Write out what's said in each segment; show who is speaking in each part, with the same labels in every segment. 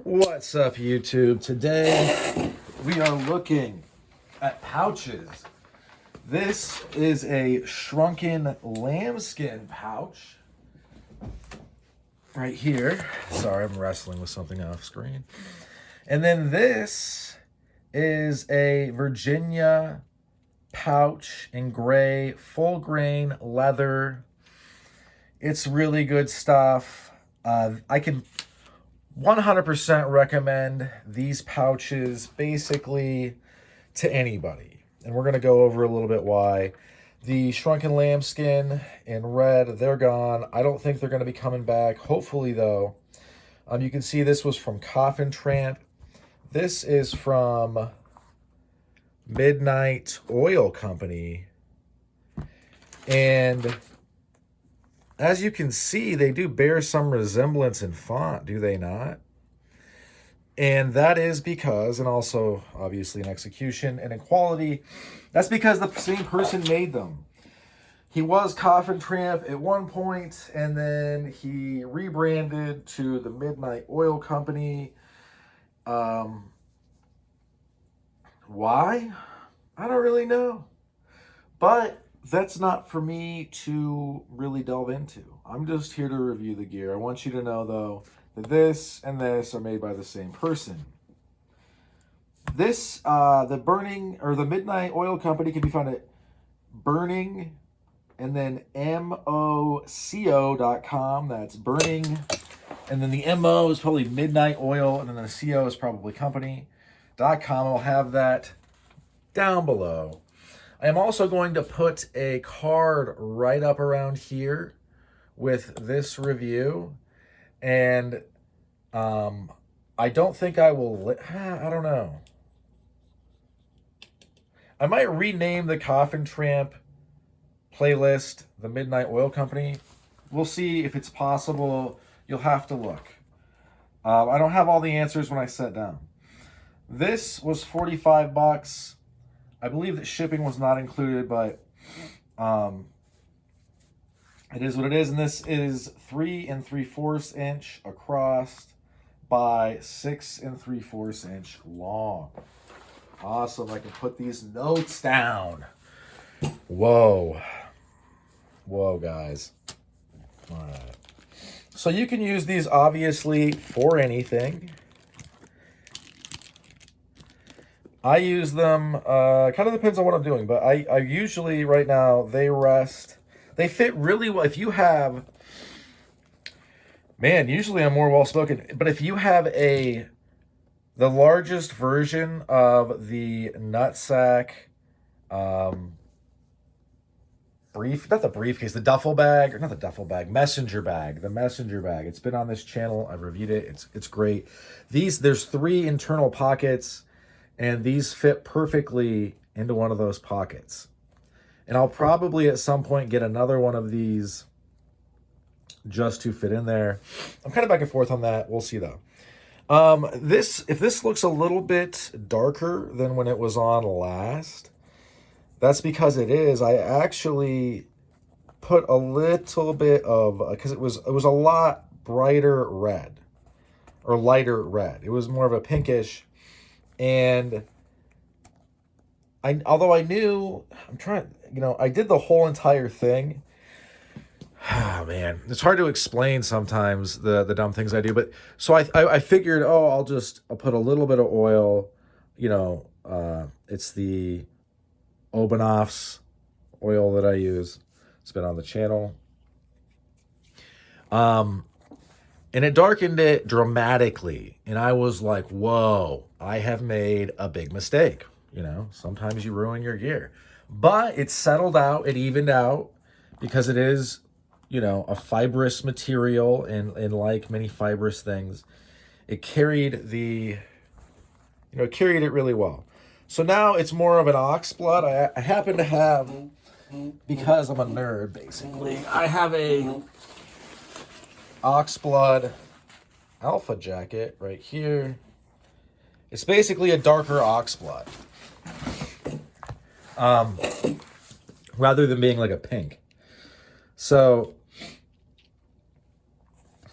Speaker 1: What's up, YouTube? Today we are looking at pouches. This is a shrunken lambskin pouch right here. Sorry, I'm wrestling with something off screen. And then this is a Virginia pouch in gray, full grain leather. It's really good stuff. I can 100% recommend these pouches basically to anybody. And we're going to go over a little bit why. The shrunken lambskin in red, they're gone. I don't think they're going to be coming back. Hopefully, though. You can see this was from Coffin Tramp. This is from Midnight Oil Company. And as you can see, they do bear some resemblance in font, do they not? And that is because, and also obviously in execution and in quality, that's because the same person made them. He was Coffin Tramp at one point, and then he rebranded to the Midnight Oil Company. Why? I don't really know. But that's not for me to really delve into. I'm just here to review the gear. I want you to know, though, that this and this are made by the same person. This, the Midnight Oil Company can be found at burning and then MOCO.com. That's burning. And then the MO is probably Midnight Oil, and then the CO is probably company.com. I'll have that down below. I am also going to put a card right up around here with this review. And I don't think I will, I don't know. I might rename the Coffin Tramp playlist the Midnight Oil Company. We'll see if it's possible. You'll have to look. I don't have all the answers when I sit down. This was $45. I believe that shipping was not included, but it is what it is. And this is 3 3/4 inch across by 6 3/4 inch long. Awesome. I can put these notes down. Whoa. Whoa, guys. All right. So you can use these obviously for anything. I use them, kind of depends on what I'm doing, but I usually, right now, they fit really well. If you have, man, usually I'm more well-spoken, but if you have the largest version of the nutsack, messenger bag, the messenger bag. It's been on this channel. I've reviewed it. It's great. There's 3 internal pockets, and these fit perfectly into one of those pockets. And I'll probably at some point get another one of these just to fit in there. I'm kind of back and forth on that. We'll see though. If this looks a little bit darker than when it was on last, that's because it is. I actually put a little bit of, because it was a lot brighter red or lighter red. It was more of a pinkish. And although I knew, I did the whole entire thing. Oh, man, it's hard to explain sometimes the dumb things I do. But so I figured, I'll put a little bit of oil. It's the Obanoff's oil that I use. It's been on the channel. And it darkened it dramatically. And I was like, whoa, I have made a big mistake. Sometimes you ruin your gear. But it settled out, it evened out, because it is, a fibrous material. And like many fibrous things, it carried it really well. So now it's more of an oxblood. I happen to have, because I'm a nerd, basically, I have a oxblood alpha jacket right here. It's basically a darker oxblood, rather than being like a pink. So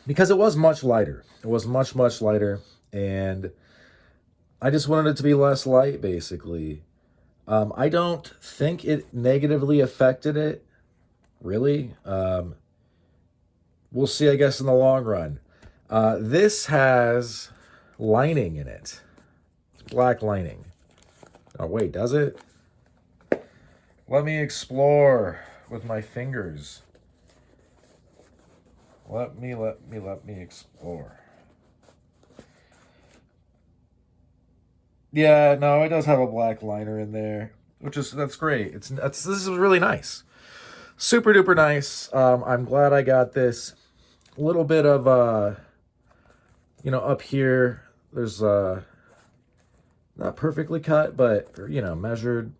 Speaker 1: because it was much lighter, It was much, much lighter, and I just wanted it to be less light, basically. I don't think it negatively affected it, really. We'll see, I guess, in the long run. This has lining in it. It's black lining. Oh, wait, does it? Let me explore with my fingers. Let me explore. Yeah, no, it does have a black liner in there, that's great. This is really nice. Super duper nice. I'm glad I got this. A little bit of up here there's not perfectly cut, but measured.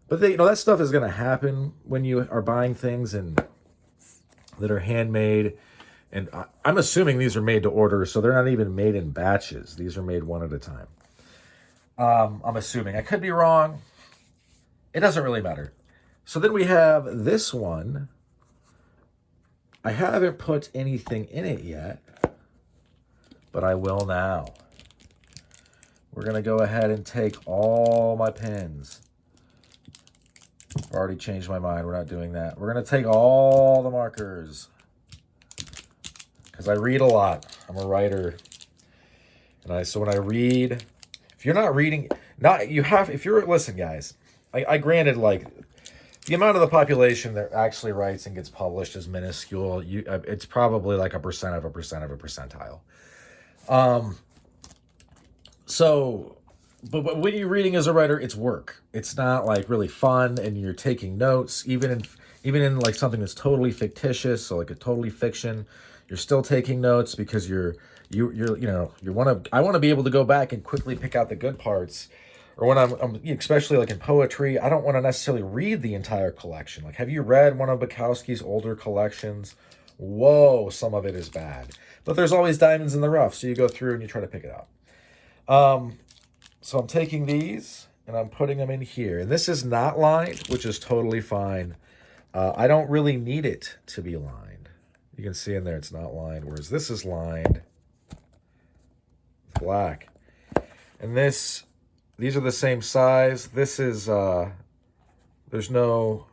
Speaker 1: But that stuff is going to happen when you are buying things and that are handmade. And I'm assuming these are made to order, so they're not even made in batches. These are made one at a time. I'm assuming. I could be wrong. It doesn't really matter. So then we have this one. I haven't put anything in it yet, but I will now. We're going to go ahead and take all my pins. I've already changed my mind. We're not doing that. We're going to take all the markers because I read a lot. I'm a writer. So when I read, if you're not reading, listen, guys, I granted, like, the amount of the population that actually writes and gets published is minuscule. It's probably like a percent of a percentile. But when you're reading as a writer, it's work. It's not like really fun, and you're taking notes, even in like something that's totally fictitious, so like a totally fiction, you're still taking notes because I want to be able to go back and quickly pick out the good parts. Or when I'm especially like in poetry, I don't want to necessarily read the entire collection. Like, have you read one of Bukowski's older collections? Whoa, some of it is bad. But there's always diamonds in the rough, so you go through and you try to pick it out. So I'm taking these and I'm putting them in here. And this is not lined, which is totally fine. I don't really need it to be lined. You can see in there it's not lined, whereas this is lined with black. And these are the same size. This is, there's no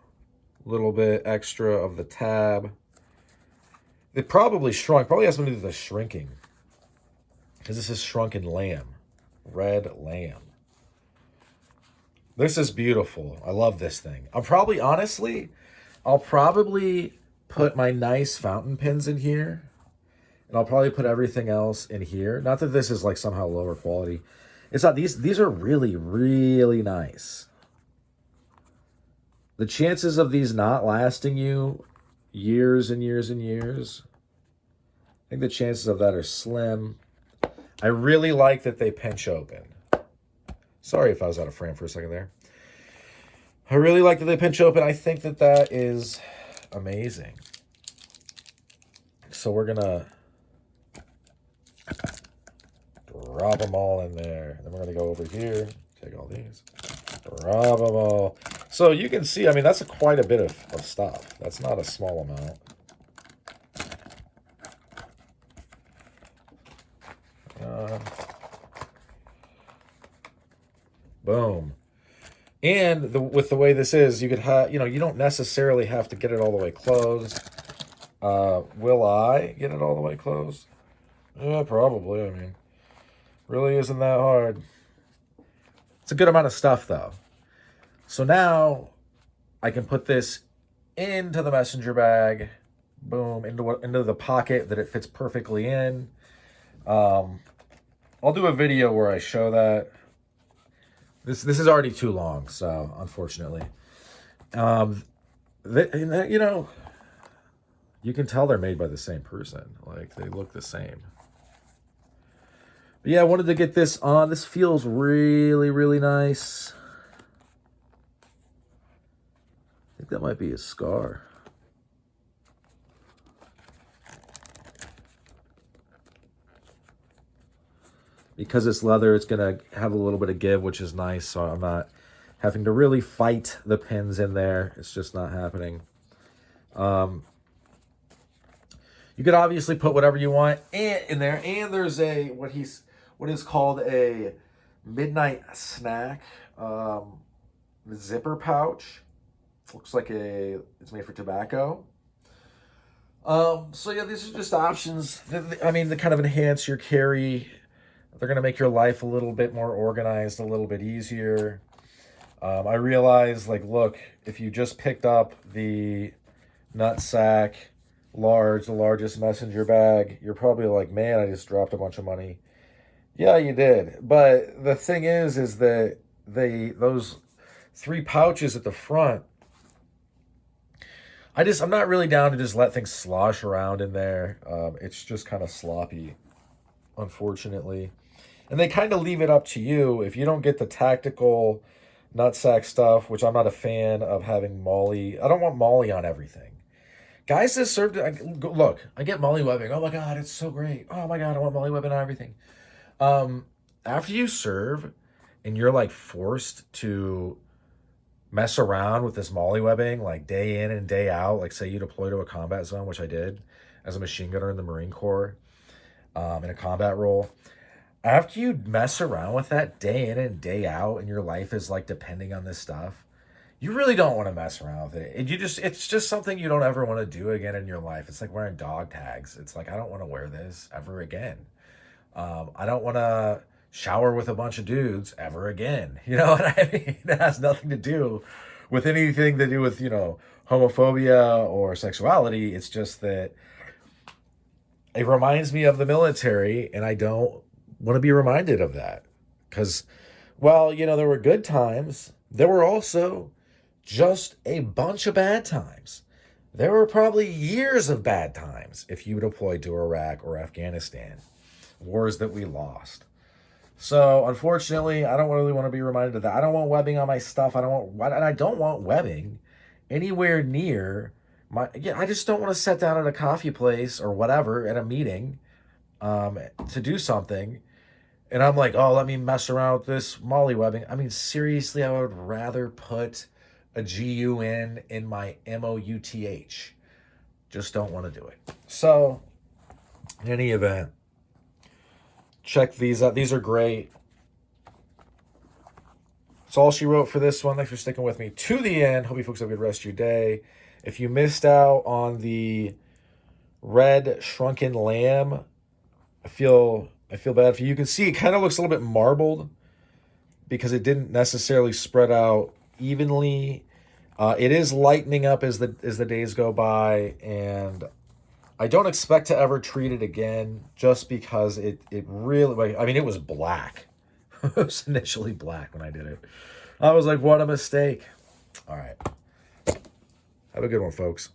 Speaker 1: little bit extra of the tab. It probably shrunk. Probably has something to do with the shrinking. Because this is shrunken lamb. Red lamb. This is beautiful. I love this thing. I'll probably put my nice fountain pens in here. And I'll probably put everything else in here. Not that this is like somehow lower quality. It's not. These are really, really nice. The chances of these not lasting you years and years and years, I think the chances of that are slim. I really like that they pinch open. Sorry if I was out of frame for a second there. I really like that they pinch open. I think that is amazing. So we're going to drop them all in there. Then we're going to go over here, take all these, drop them all. So you can see, I mean, that's quite a bit of stuff. That's not a small amount. Boom. And with the way this is, you could have, you don't necessarily have to get it all the way closed. Will I get it all the way closed? Yeah, probably. I mean, really isn't that hard. It's a good amount of stuff, though. So now I can put this into the messenger bag. Boom, into the pocket that it fits perfectly in. I'll do a video where I show that. This is already too long, so unfortunately. You can tell they're made by the same person. Like, they look the same. But yeah, I wanted to get this on. This feels really, really nice. I think that might be a scar. Because it's leather, it's going to have a little bit of give, which is nice. So I'm not having to really fight the pins in there. It's just not happening. You You could obviously put whatever you want in there. And there's what is called a midnight snack zipper pouch. Looks like it's made for tobacco. So yeah, these are just options. I mean, they kind of enhance your carry. They're going to make your life a little bit more organized, a little bit easier. I realize, like, look, if you just picked up the nutsack the largest messenger bag, you're probably like, man, I just dropped a bunch of money. Yeah, you did. But the thing is that those 3 pouches at the front, I'm not really down to just let things slosh around in there. It's just kind of sloppy, unfortunately. And they kind of leave it up to you. If you don't get the tactical nutsack stuff, which I'm not a fan of having Molly. I don't want Molly on everything. Guys that served, look, I get Molly webbing. Oh my God, it's so great. Oh my God, I want Molly webbing on everything. After you serve and you're like forced to mess around with this Molly webbing, like day in and day out, like say you deploy to a combat zone, which I did as a machine gunner in the Marine Corps, in a combat role. After you mess around with that day in and day out and your life is like depending on this stuff, you really don't want to mess around with it. It's just something you don't ever want to do again in your life. It's like wearing dog tags. It's like, I don't want to wear this ever again. I don't want to shower with a bunch of dudes ever again. You know what I mean? It has nothing to do with anything to do with, homophobia or sexuality. It's just that it reminds me of the military, and I don't want to be reminded of that. Because, well, there were good times. There were also just a bunch of bad times. There were probably years of bad times if you deployed to Iraq or Afghanistan, wars that we lost. So, unfortunately, I don't really want to be reminded of that. I don't want webbing on my stuff. And I don't want webbing anywhere near I just don't want to sit down at a coffee place or whatever at a meeting to do something. And I'm like, oh, let me mess around with this Molly webbing. I mean, seriously, I would rather put a GUN in my MOUTH. Just don't want to do it. So, in any event, check these out. These are great. That's all she wrote for this one. Thanks for sticking with me to the end. Hope you folks have a good rest of your day. If you missed out on the red shrunken lamb, I feel bad for you. You can see it kind of looks a little bit marbled because it didn't necessarily spread out evenly. It is lightening up as the days go by, and I don't expect to ever treat it again just because it really, I mean, it was black. It was initially black when I did it. I was like, what a mistake. All right. Have a good one, folks.